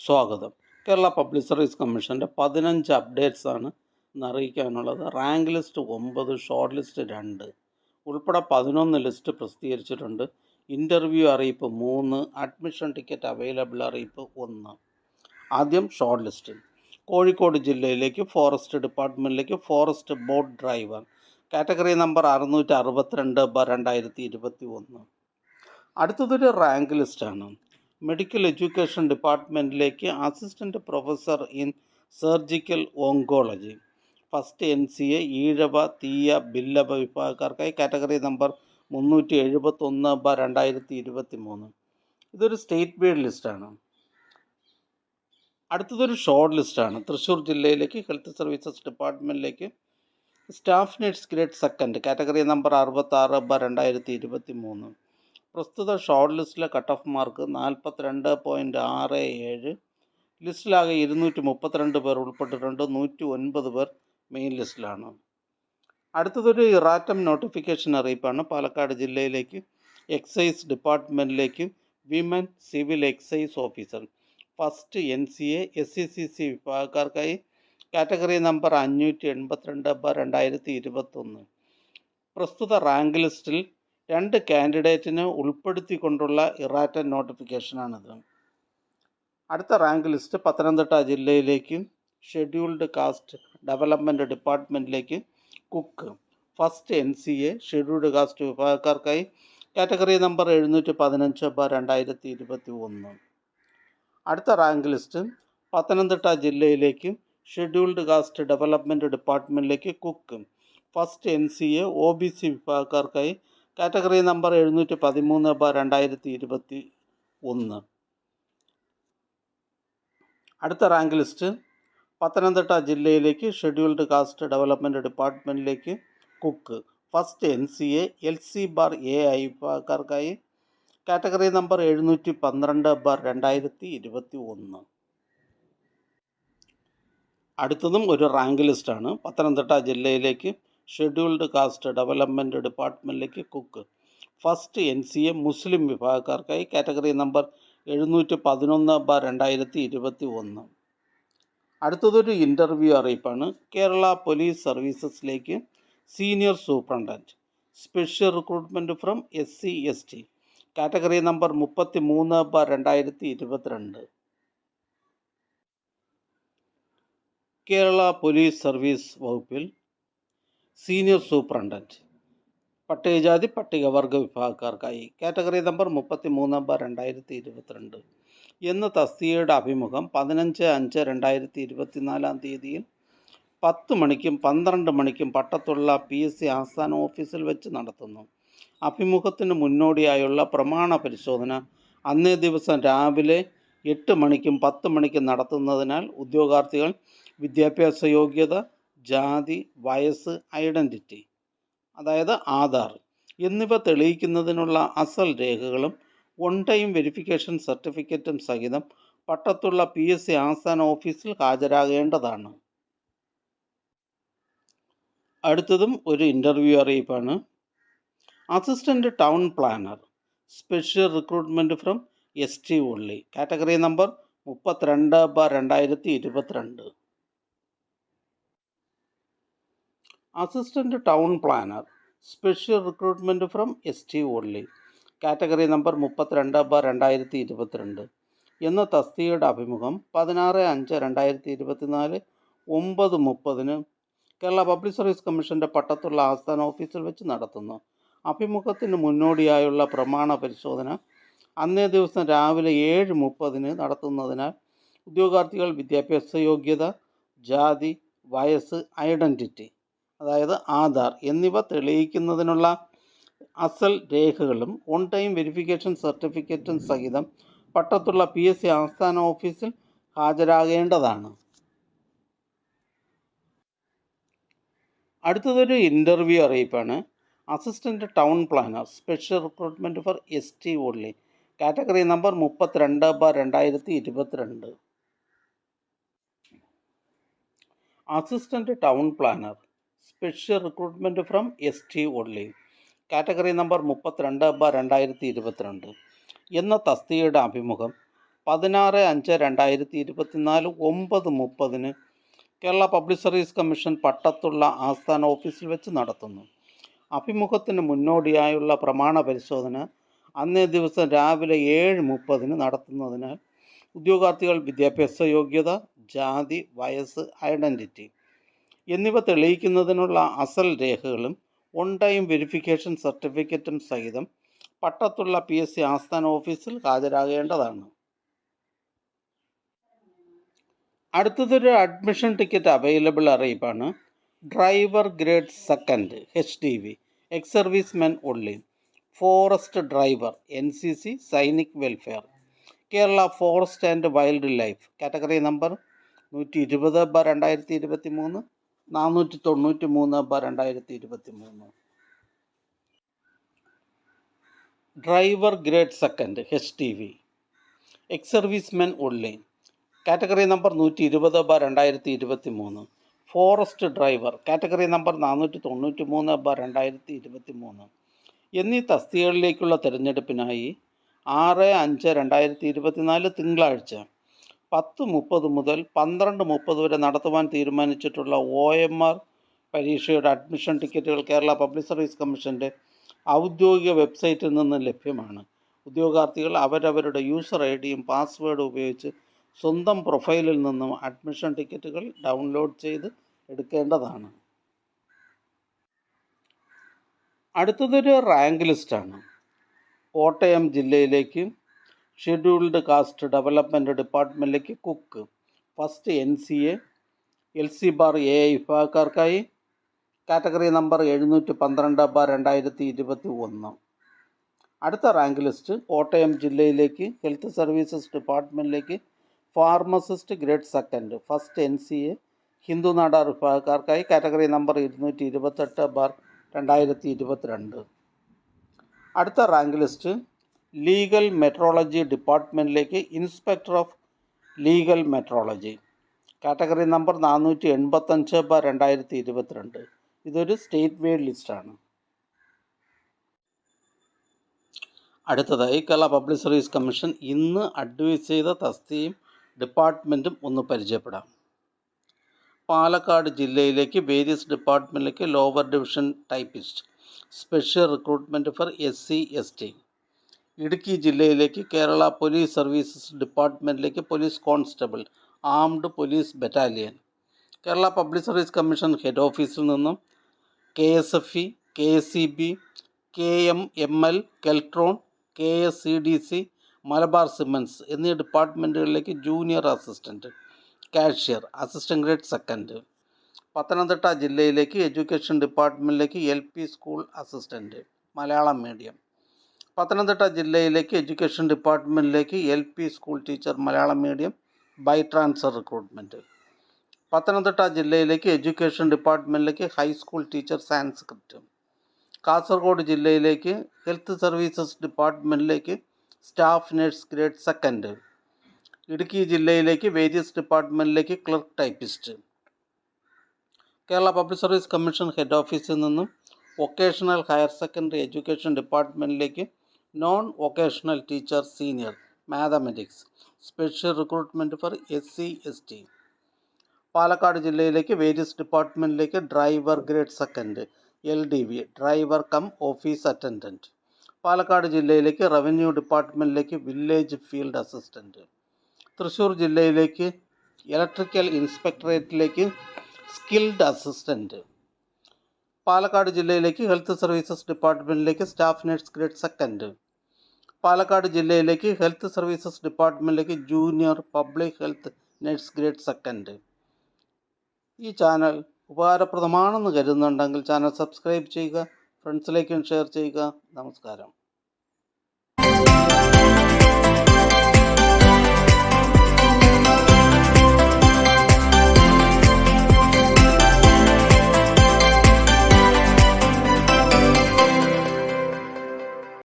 സ്വാഗതം. Kerala public service കമ്മീഷൻ്റെ 15 അപ്ഡേറ്റ്സാണ് ഇന്ന് അറിയിക്കാനുള്ളത്. റാങ്ക് ലിസ്റ്റ് 9, ഷോർട്ട് ലിസ്റ്റ് 2 ഉൾപ്പെടെ 11 ലിസ്റ്റ് പ്രസിദ്ധീകരിച്ചിട്ടുണ്ട്. ഇൻ്റർവ്യൂ അറിയിപ്പ് 3, അഡ്മിഷൻ ടിക്കറ്റ് അവൈലബിൾ അറിയിപ്പ് 1. ആദ്യം ഷോർട്ട് ലിസ്റ്റ്. കോഴിക്കോട് ജില്ലയിലേക്ക് ഫോറസ്റ്റ് ഡിപ്പാർട്ട്മെൻറ്റിലേക്ക് forest boat driver, category number 662/2021. അടുത്തതൊരു റാങ്ക് ലിസ്റ്റാണ്. മെഡിക്കൽ എഡ്യൂക്കേഷൻ ഡിപ്പാർട്ട്മെൻറ്റിലേക്ക് assistant professor in surgical oncology, first NCA Ezhava Thiyya Billava വിഭാഗക്കാർക്കായി category number 371/2023. ഇതൊരു സ്റ്റേറ്റ് വൈഡ് ലിസ്റ്റാണ്. അടുത്തതൊരു ഷോർട്ട് ലിസ്റ്റാണ്. തൃശ്ശൂർ ജില്ലയിലേക്ക് ഹെൽത്ത് സർവീസസ് ഡിപ്പാർട്ട്മെൻറ്റിലേക്ക് staff nurse grade second, category number 66/2023. പ്രസ്തുത ഷോർട്ട് ലിസ്റ്റിലെ കട്ട് ഓഫ് മാർക്ക് 42.67. ലിസ്റ്റിലാകെ 232 പേർ ഉൾപ്പെട്ടിട്ടുണ്ട്. 109 പേർ മെയിൻ ലിസ്റ്റിലാണ്. അടുത്തതൊരു ഇറാറ്റം നോട്ടിഫിക്കേഷൻ അറിയിപ്പാണ്. പാലക്കാട് ജില്ലയിലേക്ക് എക്സൈസ് ഡിപ്പാർട്ട്മെൻറ്റിലേക്ക് women civil excise officer, first NCA SCCC വിഭാഗക്കാർക്കായി കാറ്റഗറി നമ്പർ 582/2021. പ്രസ്തുത റാങ്ക് ലിസ്റ്റിൽ 2 കാൻഡിഡേറ്റിനെ ഉൾപ്പെടുത്തിക്കൊണ്ടുള്ള ഇറാറ്റൻ നോട്ടിഫിക്കേഷനാണിത്. അടുത്ത റാങ്ക് ലിസ്റ്റ് പത്തനംതിട്ട ജില്ലയിലേക്ക് ഷെഡ്യൂൾഡ് കാസ്റ്റ് ഡെവലപ്മെൻറ്റ് ഡിപ്പാർട്ട്മെൻറ്റിലേക്ക് cook, first NCA scheduled caste വിഭാഗക്കാർക്കായി കാറ്റഗറി നമ്പർ 715/2021. അടുത്ത റാങ്ക് ലിസ്റ്റ് പത്തനംതിട്ട ജില്ലയിലേക്ക് ഷെഡ്യൂൾഡ് കാസ്റ്റ് ഡെവലപ്മെൻറ്റ് ഡിപ്പാർട്ട്മെൻറ്റിലേക്ക് കുക്ക്, ഫസ്റ്റ് NCA OBC വിഭാഗക്കാർക്കായി കാറ്റഗറി നമ്പർ 713/2021. അടുത്ത റാങ്ക് ലിസ്റ്റ് പത്തനംതിട്ട ജില്ലയിലേക്ക് ഷെഡ്യൂൾഡ് കാസ്റ്റ് ഡെവലപ്മെൻറ്റ് ഡിപ്പാർട്ട്മെൻറ്റിലേക്ക് കുക്ക്, ഫസ്റ്റ് NCA LC/AI വിഭാഗക്കാർക്കായി കാറ്റഗറി നമ്പർ 712/2021. അടുത്തതും ഒരു റാങ്ക് ലിസ്റ്റാണ്. പത്തനംതിട്ട ജില്ലയിലേക്ക് ഷെഡ്യൂൾഡ് കാസ്റ്റ് ഡെവലപ്മെൻറ്റ് ഡിപ്പാർട്ട്മെൻറ്റിലേക്ക് കുക്ക്, ഫസ്റ്റ് NCA മുസ്ലിം വിഭാഗക്കാർക്കായി കാറ്റഗറി നമ്പർ 711/2021. അടുത്തതൊരു ഇൻ്റർവ്യൂ അറിയിപ്പാണ്. കേരള പോലീസ് സർവീസസിലേക്ക് senior superintendent, special recruitment from SC/ST, category number 33/2022. Kerala police service വകുപ്പിൽ സീനിയർ സൂപ്രണ്ടൻറ്റ്, പട്ടികജാതി പട്ടികവർഗ വിഭാഗക്കാർക്കായി കാറ്റഗറി നമ്പർ 33/2022 എന്ന തസ്തികയുടെ അഭിമുഖം 15/5/2024 തീയതിയിൽ 10 മണിക്കും 12 മണിക്കും പട്ടത്തുള്ള PSC ആസ്ഥാന ഓഫീസിൽ വെച്ച് നടത്തുന്നു. അഭിമുഖത്തിന് മുന്നോടിയായുള്ള പ്രമാണ പരിശോധന അന്നേ ദിവസം രാവിലെ 8 മണിക്കും 10 മണിക്കും നടത്തുന്നതിനാൽ ഉദ്യോഗാർത്ഥികൾ വിദ്യാഭ്യാസ യോഗ്യത, ജാതി, വയസ്സ്, ഐഡൻറ്റിറ്റി അതായത് ആധാർ എന്നിവ തെളിയിക്കുന്നതിനുള്ള അസൽ രേഖകളും വൺ ടൈം വെരിഫിക്കേഷൻ സർട്ടിഫിക്കറ്റും സഹിതം പട്ടത്തുള്ള PSC ആസ്ഥാന ഓഫീസിൽ ഹാജരാകേണ്ടതാണ്. അടുത്തതും ഒരു ഇൻ്റർവ്യൂ അറിയിപ്പാണ്. Assistant town planner, special recruitment from ST only, category number 32/2022. Assistant town planner, special recruitment from ST only, category number 32/2022 എന്ന തസ്തികയുടെ അഭിമുഖം 16/5/2024 9:30 കേരള പബ്ലിക് സർവീസ് കമ്മീഷൻ്റെ പട്ടത്തുള്ള ആസ്ഥാന ഓഫീസിൽ വെച്ച് നടത്തുന്നു. അഭിമുഖത്തിന് മുന്നോടിയായുള്ള പ്രമാണ പരിശോധന അന്നേ ദിവസം രാവിലെ 7:30 നടത്തുന്നതിനാൽ ഉദ്യോഗാർത്ഥികൾ വിദ്യാഭ്യാസ യോഗ്യത, ജാതി, വയസ്സ്, ഐഡൻറ്റിറ്റി അതായത് ആധാർ എന്നിവ തെളിയിക്കുന്നതിനുള്ള അസൽ രേഖകളും ഓൺ ടൈം വെരിഫിക്കേഷൻ സർട്ടിഫിക്കറ്റും സഹിതം പട്ടത്തുള്ള PSC ആസ്ഥാന ഓഫീസിൽ ഹാജരാകേണ്ടതാണ്. അടുത്തതൊരു ഇൻ്റർവ്യൂ അറിയിപ്പാണ്. Assistant town planner, special recruitment for ST only, category number 32/2022. Assistant town planner, special recruitment from ST only, category number 32/2022 എന്ന തസ്തികയുടെ അഭിമുഖം 16/5/2024 9:30 കേരള പബ്ലിക് സർവീസ് കമ്മീഷൻ പട്ടത്തുള്ള ആസ്ഥാന ഓഫീസിൽ വെച്ച് നടത്തുന്നു. അഭിമുഖത്തിന് മുന്നോടിയായുള്ള പ്രമാണ പരിശോധന അന്നേ ദിവസം രാവിലെ 7:30 നടത്തുന്നതിനാൽ ഉദ്യോഗാർത്ഥികൾ വിദ്യാഭ്യാസ യോഗ്യത, ജാതി, വയസ്സ്, ഐഡൻറ്റിറ്റി എന്നിവ തെളിയിക്കുന്നതിനുള്ള അസൽ രേഖകളും ഓൺ ടൈം വെരിഫിക്കേഷൻ സർട്ടിഫിക്കറ്റും സഹിതം പട്ടത്തുള്ള PSC ആസ്ഥാന ഓഫീസിൽ ഹാജരാകേണ്ടതാണ്. അടുത്തതൊരു അഡ്മിഷൻ ടിക്കറ്റ് അവൈലബിൾ അറിയിപ്പാണ്. Driver grade second HDV ex service men only, forest driver NCC Sainik welfare, Kerala forest and wildlife, category number 120/2023, 493/2023. Driver grade second HDV ex service men only, category number 120/2023, forest driver, category number 493/2023 എന്നീ തസ്തികകളിലേക്കുള്ള തിരഞ്ഞെടുപ്പിനായി 6/5/2024 തിങ്കളാഴ്ച 10:30 മുതൽ 12:30 വരെ നടത്തുവാൻ തീരുമാനിച്ചിട്ടുള്ള OMR പരീക്ഷയുടെ admission ടിക്കറ്റുകൾ Kerala public service കമ്മീഷൻ്റെ ഔദ്യോഗിക വെബ്സൈറ്റിൽ നിന്ന് ലഭ്യമാണ്. ഉദ്യോഗാർത്ഥികൾ അവരവരുടെ യൂസർ ഐഡിയും പാസ്വേഡും ഉപയോഗിച്ച് സ്വന്തം പ്രൊഫൈലിൽ നിന്നും അഡ്മിഷൻ ടിക്കറ്റുകൾ ഡൗൺലോഡ് ചെയ്ത് എടുക്കേണ്ടതാണ്. അടുത്തതൊരു റാങ്ക് ലിസ്റ്റാണ്. കോട്ടയം ജില്ലയിലേക്ക് ഷെഡ്യൂൾഡ് കാസ്റ്റ് ഡെവലപ്മെൻറ്റ് ഡിപ്പാർട്ട്മെൻറ്റിലേക്ക് കുക്ക്, ഫസ്റ്റ് NCA LC/AI വിഭാഗക്കാർക്കായി, കാറ്റഗറി നമ്പർ 712/2021. അടുത്ത റാങ്ക് ലിസ്റ്റ് കോട്ടയം ജില്ലയിലേക്ക് ഹെൽത്ത് സർവീസസ് ഡിപ്പാർട്ട്മെൻറ്റിലേക്ക് pharmacist grade second, first NCA Hindu Nadar വിഭാഗക്കാർക്കായി, കാറ്റഗറി നമ്പർ 228/2022. അടുത്ത റാങ്ക് ലിസ്റ്റ് ലീഗൽ മെട്രോളജി ഡിപ്പാർട്ട്മെൻറ്റിലേക്ക് inspector of legal metrology, category number 485/2022. ഇതൊരു സ്റ്റേറ്റ് വൈഡ് ലിസ്റ്റാണ്. അടുത്തതായി കേരള പബ്ലിക് സർവീസ് കമ്മീഷൻ ഇന്ന് അഡ്വൈസ് ചെയ്ത തസ്തികയും ഡിപ്പാർട്ട്മെൻറ്റും ഒന്ന് പരിചയപ്പെടാം. പാലക്കാട് ജില്ലയിലേക്ക് വേരിയസ് ഡിപ്പാർട്ട്മെൻറ്റിലേക്ക് lower division typist, special recruitment for SC/ST. Idukki ജില്ലയിലേക്ക് കേരള പോലീസ് സർവീസസ് ഡിപ്പാർട്ട്മെൻറ്റിലേക്ക് police constable, armed police battalion. Kerala public service commission head ഓഫീസിൽ നിന്നും KSFE, KSEB, KMML, Keltron, KSCDC, Malabar cements എന്നീ ഡിപ്പാർട്ട്മെൻറ്റുകളിലേക്ക് junior assistant, cashier, assistant grade second. Pathanamthitta ജില്ലയിലേക്ക് എഡ്യൂക്കേഷൻ ഡിപ്പാർട്ട്മെൻറ്റിലേക്ക് LP school assistant, Malayalam medium. Pathanamthitta ജില്ലയിലേക്ക് education ഡിപ്പാർട്ട്മെൻറ്റിലേക്ക് LP school teacher, Malayalam medium, by transfer recruitment. Pathanamthitta ജില്ലയിലേക്ക് education ഡിപ്പാർട്ട്മെൻറ്റിലേക്ക് ഹൈസ്കൂൾ ടീച്ചർ, സാൻസ്ക്രിറ്റ്. കാസർഗോഡ് ജില്ലയിലേക്ക് ഹെൽത്ത് സർവീസസ് ഡിപ്പാർട്ട്മെൻറ്റിലേക്ക് staff nurse grade second. Idukki ജില്ലയിലേക്ക് വേരിയസ് ഡിപ്പാർട്ട്മെൻറ്റിലേക്ക് clerk typist. Kerala public service commission head ഓഫീസിൽ നിന്നും വൊക്കേഷണൽ ഹയർ സെക്കൻഡറി എഡ്യൂക്കേഷൻ ഡിപ്പാർട്ട്മെൻറ്റിലേക്ക് non vocational teacher senior, mathematics, special recruitment for SC/ST. Palakkad ജില്ലയിലേക്ക് വേരിയസ് ഡിപ്പാർട്ട്മെൻറ്റിലേക്ക് driver grade second, LDV, driver cum office attendant. Palakkad ജില്ലയിലേക്ക് revenue ഡിപ്പാർട്ട്മെൻറ്റിലേക്ക് village field assistant. Thrissur ജില്ലയിലേക്ക് electrical ഇൻസ്പെക്ടറേറ്റിലേക്ക് skilled assistant. Palakkad ജില്ലയിലേക്ക് ഹെൽത്ത് സർവീസസ് ഡിപ്പാർട്ട്മെൻറ്റിലേക്ക് staff nurse grade second. Palakkad ജില്ലയിലേക്ക് health services ഡിപ്പാർട്ട്മെൻറ്റിലേക്ക് junior public health nurse grade second. ഈ ചാനൽ ഉപകാരപ്രദമാണെന്ന് കരുതുന്നുണ്ടെങ്കിൽ ചാനൽ സബ്സ്ക്രൈബ് ചെയ്യുക, ഫ്രണ്ട്സിലേക്കും ഷെയർ ചെയ്യുക. നമസ്കാരം.